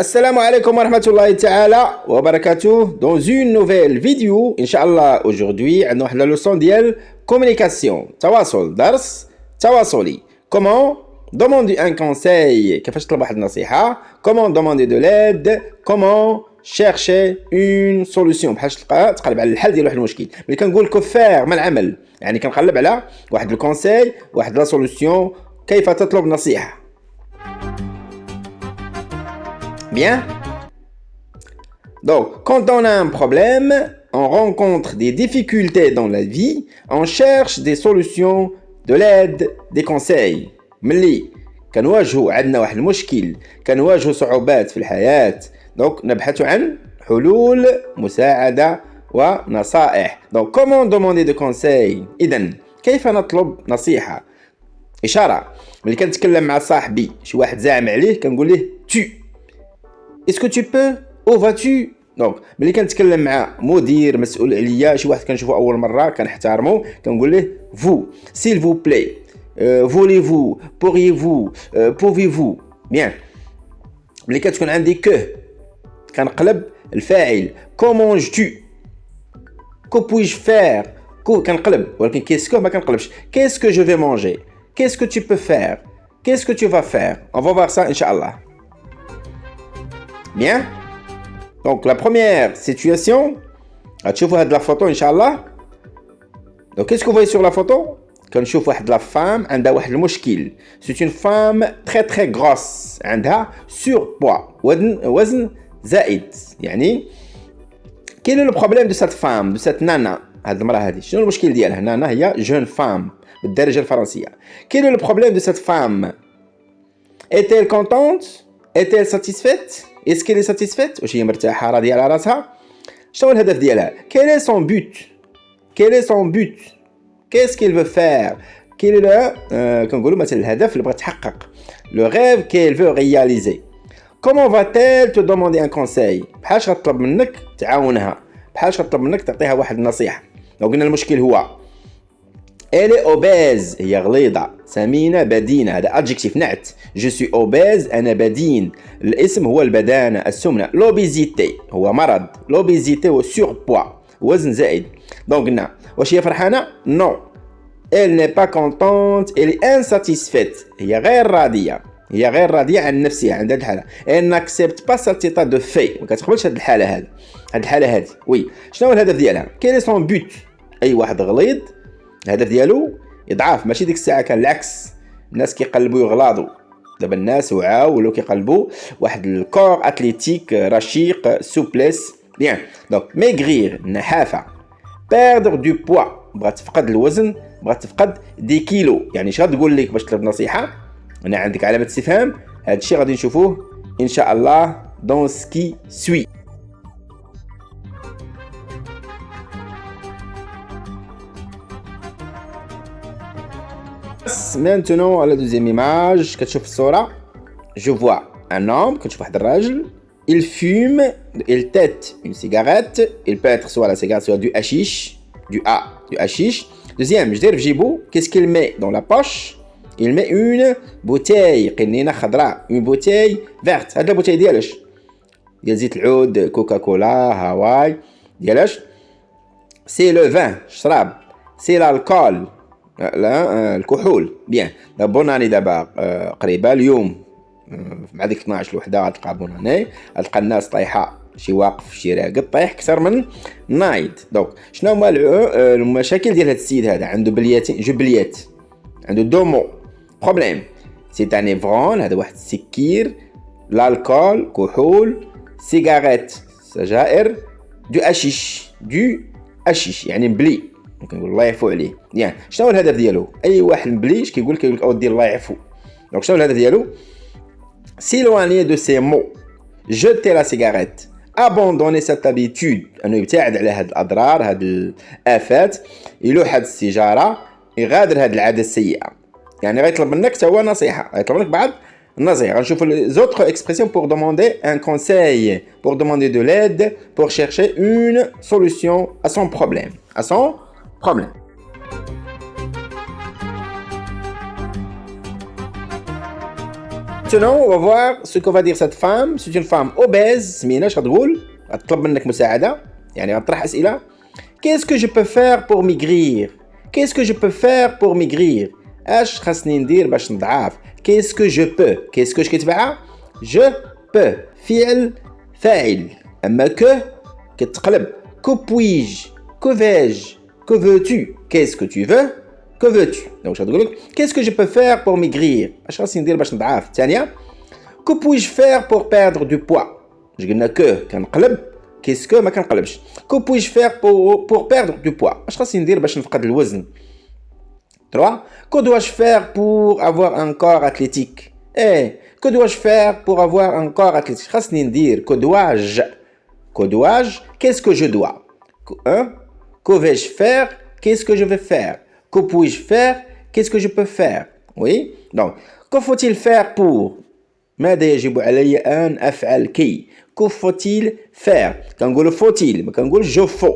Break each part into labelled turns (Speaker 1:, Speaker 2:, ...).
Speaker 1: Assalamu alaikum wa rahmatullahi ta'ala wa barakatuh. Dans une nouvelle vidéo, Inch'Allah, aujourd'hui, on a la leçon de communication. Tawassul, dars, tawassuli. Comment demander un conseil, comment demander de l'aide, comment chercher une solution. بحاش تقلب على الحل ديال واحد المشكل. ملي كنقول كفار ما العمل، يعني كنقلب على واحد الكونساي، واحد لا سوليسيون، كيف تطلب نصيحة. Bien. Donc, quand on a un problème, on rencontre des difficultés dans la vie, on cherche des solutions, de l'aide, des conseils. ملي كنواجهوا عندنا واحد المشكل، كنواجهوا صعوبات في الحياة، donc نبحث عن حلول، مساعدة ونصائح. Donc, comment demander des conseils؟ إذن كيف نطلب نصيحة؟ إشارة. ملي كنتكلم مع صاحبي، شي واحد زعم عليه، كنقول له tu. Est-ce que tu peux? Où vas-tu? Donc, ملي كنتكلم مع مدير مسؤول عليا، شي واحد كنشوفه اول مره كنحترمه، كنقول له vous, s'il vous plaît, voulez-vous, pourriez-vous, pouvez-vous. Bien. ملي كتكون عندي que كنقلب الفاعل comment-tu, que puis-je faire, كنقلب، ولكن qu'est-ce que ما كنقلبش. Qu'est-ce que je vais manger? Qu'est-ce que tu peux faire? Qu'est-ce que tu vas faire? On va voir ça Inch'Allah. Bien. Donc la première situation, غتشوفوا هاد لا فوتو ان شاء الله. Donc qu'est-ce que vous voyez sur la photo? كنشوف واحد لا فام عندها واحد المشكل. C'est une femme très très grosse، عندها surpoids، وزن زائد. يعني quel est le problème de cette femme, de cette nana؟ هاد المرأة هادي شنو المشكل ديالها؟ نانا هي jeune femme بالدارجة الفرنسية. Quel est le problème de cette femme? Est-elle contente? Est-elle satisfaite? Est-ce qu'elle est satisfaite? واش هي مرتاحة راضية على راسها؟ شنو الهدف ديالها؟ Quel est son but? Quel est son but? Qu'est-ce qu'elle veut faire? Quel est le كنقولوا مثلا الهدف اللي بغات تحقق. Le rêve qu'elle veut réaliser. Comment va-t-elle te demander un conseil؟ بحاش غتطلب منك تعاونها، بحاش غتطلب منك تعطيها واحد النصيحة. لو قلنا المشكل هو Elle est obèse، هي غليظة، سمينة، بدينة، هذا adjectif نعت. Je suis obèse، أنا بدين. الاسم هو البدانة، السمنة. L'obésité هو مرض. L'obésité هو surpoids، وزن زائد. donc قلنا واش هي فرحانة؟ non. Elle n'est pas contente، elle est insatisfaite، هي غير راضية، هي غير راضية عن نفسها عند هذه الحالة. Elle n'accepte pas cet état de fait، ما كتقبلش هذه الحالة هذه. هذه الحالة هذه. وي. شنو هو الهدف ديالها؟ Quel est son but؟ أي واحد غليظ الهدف ديالو يضعف، ماشي ديك الساعه كان العكس. الناس كيقلبوا يغلاضوا، دابا الناس وعاو ولاو كيقلبوا واحد الكور اتليتيك رشيق، سوبليس. بيان. دونك ميغرير النحافه، بيردر دو بوا بغات تفقد الوزن، بغات تفقد دي كيلو. يعني اش غتقول لك باش تطلب نصيحه؟ هنا عندك علامه استفهام. هذا الشيء غادي نشوفوه ان شاء الله دون سكي سوي. Maintenant à la deuxième image كتشوف الصورة. Je vois un homme، كنشوف واحد الراجل. Il fume، il tête une cigarette. Il peut être soit la cigarette soit du hashish، du hashish. Deuxième، je dirais في جيبو. Qu'est-ce qu'il met dans la poche؟ Il met une bouteille قنينة خضراء، une bouteille verte. هاد البوتاي ديالاش؟ ديال زيت العود، كوكا كولا، هاواي. ديالاش؟ C'est le vin، شراب. C'est l'alcool، لا الكحول. بيان. بوناني دابا قريبه اليوم مع ديك 12 الوحده غتلقى بوناني، غتلقى الناس طايحه، شي واقف شي راقد، طايح اكثر من نايد. دونك شنو هما المشاكل ديال هذا السيد هذا؟ عنده بلياتين، جبليات، عنده دومو بروبليم. سي ان ايفرون، هذا واحد السكير، الكحول كحول، سيجاريت سجائر، دو اشيش يعني مبلي، كنقول الله يعفو عليه. يعني شنو هو الهدف ديالو؟ اي واحد مبليش كيقول لك اودي الله يعفو. دونك شنو الهدف ديالو؟ s'éloigner de ces mots، jeter la cigarette، abandonner cette habitude، انه يبتعد على هاد الاضرار، هاد الافات، يلوح هاد السيجاره، يغادر هاد العاده السيئه. يعني غيطلب منك حتى هو نصيحه، غيطلب منك بعض النصيحه. غنشوفوا les autres expressions pour demander un conseil، pour demander de l'aide، pour chercher une solution à son problème، à son problème. Maintenant, on va voir ce que va dire cette femme. C'est une femme obèse. سمينة اش غتقول؟ غتطلب منك مساعدة. يعني غتطرح أسئلة. Qu'est-ce que je peux faire pour maigrir? Qu'est-ce que je peux faire pour maigrir? اش خاصني ندير باش نضعف؟ Qu'est-ce que je peux? Qu'est-ce que كتبعها؟ Je peux. فعل فاعل. أما que كتقلب. Que puis-je? Que vais-je? Que veux-tu? Qu'est-ce que tu veux? Que veux-tu? Donc je vais te dire, qu'est-ce que je peux faire pour maigrir? اش خاصني ندير باش نضعف؟ الثانية. Que puis-je faire pour perdre du poids? Je قلنا que كنقلب. Qu'est-ce que ما كنقلبش. Que puis-je faire pour perdre du poids? اش خاصني ندير باش نفقد الوزن؟ 3. Que dois-je faire pour avoir un corps athlétique? Que dois-je faire pour avoir un corps athlétique? خاصني ندير que dois-je? Que dois-je? Qu'est-ce que je dois? Que vais-je faire? Qu'est-ce que je vais faire? Que puis-je faire? Qu'est-ce que je peux faire? Oui. Donc, que faut-il faire pour? ماذا يجب علي أن أفعل كي؟ Que faut-il faire? كنقول faut-il ما كنقولش je faut.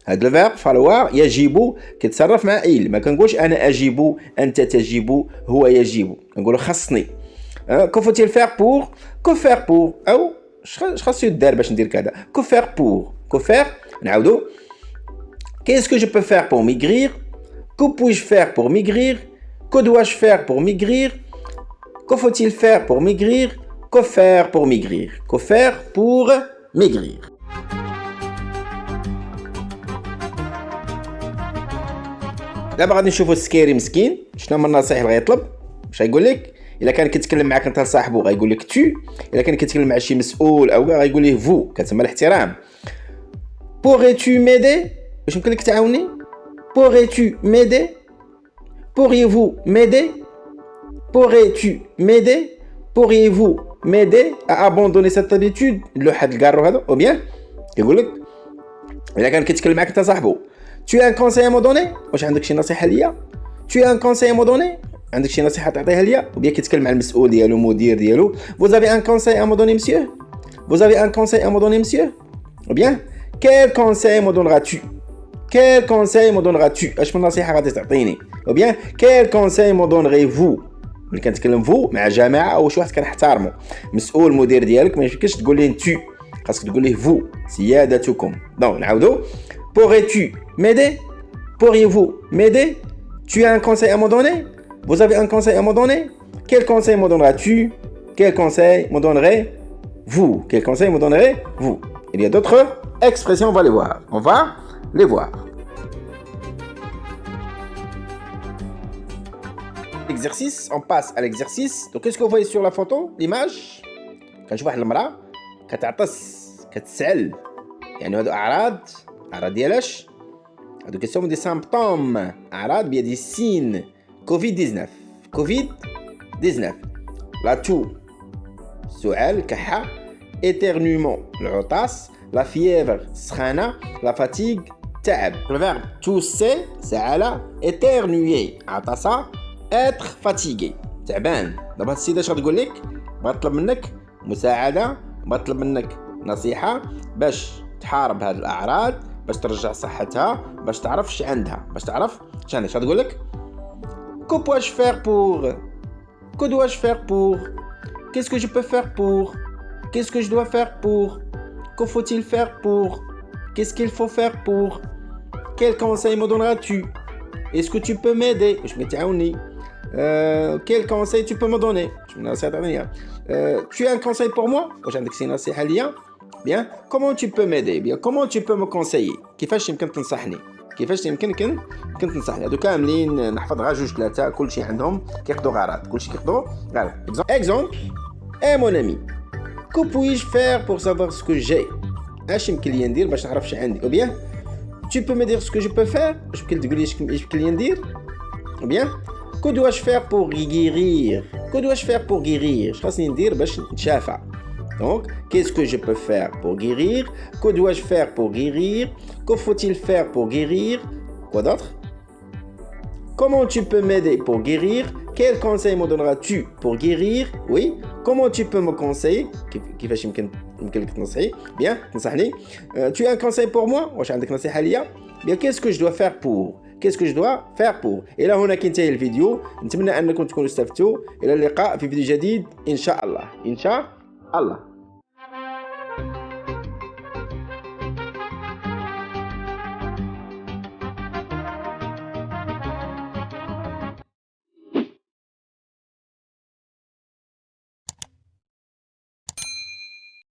Speaker 1: هذا الفيرب falloir يجب كيتصرف مع il. ما كنقولش أنا أجيب أنت تجيب هو يجيب. كنقول خصني. Que faut-il faire pour? Que faire pour? أو اش خاصو يدار باش ندير كذا. Que faire pour? Que faire؟ نعاودو. Qu'est-ce que je peux faire pour maigrir? Que puis-je faire pour maigrir? Que dois-je faire pour maigrir? Que faut-il faire pour maigrir? Que faire pour maigrir? Que faire pour maigrir? دابا غادي نشوفوا السكيري مسكين شنو هما النصائح اللي غيطلب. واش غايقول لك؟ الا كان كيتكلم معاك انت صاحبو غايقول لك تو. الا كان كيتكلم مع شي مسؤول او كاع غايقول ليه فو. كتسمى الاحترام. Pourrais-tu m'aider? واش يمكن لك تعاوني؟ Pourrais-tu m'aider? Pourriez-vous m'aider? Pourrais-tu m'aider? Pourriez-vous m'aider à abandonner cette habitude? لو حد الكارو هذا ou bien يقول لك الا كان كيتكلم معاك انت صاحبو tu as un conseil à me donner؟ واش عندك شي نصيحه ليا؟ tu as un conseil à me donner؟ عندك شي نصيحه تعطيها ليا؟ ou bien كيتكلم مع المسؤول ديالو المدير ديالو vous avez un conseil à me donner monsieur؟ vous avez un conseil à me donner monsieur؟ ou bien quel conseil me donneras-tu؟ quel conseil me donneras-tu؟ اش من نصيحه غادي تعطيني؟ ou bien quel conseil me donnerez-vous؟ ملي كنتكلم فو مع جماعه او شي واحد كنحترمو مسؤول مدير ديالك ما يمكنش تقول ليه انت خاصك تقول ليه فو سيادتكم. دونك نعاودو. Pourrais-tu m'aider? Pourriez-vous m'aider? Tu as un conseil à me donner? Vous avez un conseil à me donner? Quel conseil me donneras-tu? Quel conseil me donnerez-vous? Quel conseil me donnerez-vous? Il y a d'autres expressions, on va les voir. On va les voir. Exercice, on passe à l'exercice. Donc qu'est-ce que vous voyez sur la photo, l'image? كنشوف واحد المرأة كتعطس كتسعل. يعني هادو أعراض ديالاش؟ هادو كيسموا دي سامبتوم. أعراض بيا دي سين. كوفيد 19. لا تو سعال الكحة. éternuement العطاس. لا فييفر السخانة. لا فاتيغ تعب. الفيرب توسي سعالة. éternuer عطسة. être fatigué تعبان. دابا السيدة اش غتقول لك؟ بغات تطلب منك مساعدة. بغات تطلب منك نصيحة باش تحارب هاد الأعراض باش ترجع صحتها باش تعرف اش عندها باش تعرف اش عندها. اش غتقول لك؟ Que puis-je faire pour? Que dois-je faire pour? Qu'est-ce que je peux faire pour? Qu'est-ce que je dois faire pour? Que faut-il faire pour? Qu'est-ce qu'il faut faire pour? Quel conseil me donneras-tu? Est-ce que tu peux m'aider? باش ما تعاوني. Quel conseil tu peux me donner? Tu as un conseil pour moi? واش عندك شي نصيحة ليا؟ Bien. Comment tu peux m'aider? Bien. Comment tu peux me conseiller? كيفاش يمكن تنصحني؟ كيفاش يمكن تنصحني؟ هادو كاملين نحفظ غير جوج ثلاثة كلشي عندهم كياخدوا غرض كلشي كياخدوا غرض. Exemple. mon ami. Que puis-je faire pour savoir ce que j'ai? اش يمكن لي ندير باش نعرف اش عندي؟ Ou bien tu peux me dire ce que je peux faire? اش يمكن تقول لي اش يمكن لي ندير؟ Ou bien que dois-je faire pour guérir? Que dois-je faire pour guérir? اش خاصني ندير باش نتشافى؟ Donc, qu'est-ce que je peux faire pour guérir? Que dois-je faire pour guérir? Que faut-il faire pour guérir? Quoi d'autre? Comment tu peux m'aider pour guérir? Quel conseil me donneras-tu pour guérir? Oui. Comment tu peux me conseiller? كيفاش يمكنك تنصحي؟ Bien, تنصحني. Tu as un conseil pour moi? واش عندك نصيحة ليا؟ Bien, qu'est-ce que je dois faire pour? qu'est-ce que je dois faire pour. الى هنا كينتهي الفيديو. نتمنى انكم تكونوا استفدتوا. الى اللقاء في فيديو جديد ان شاء الله.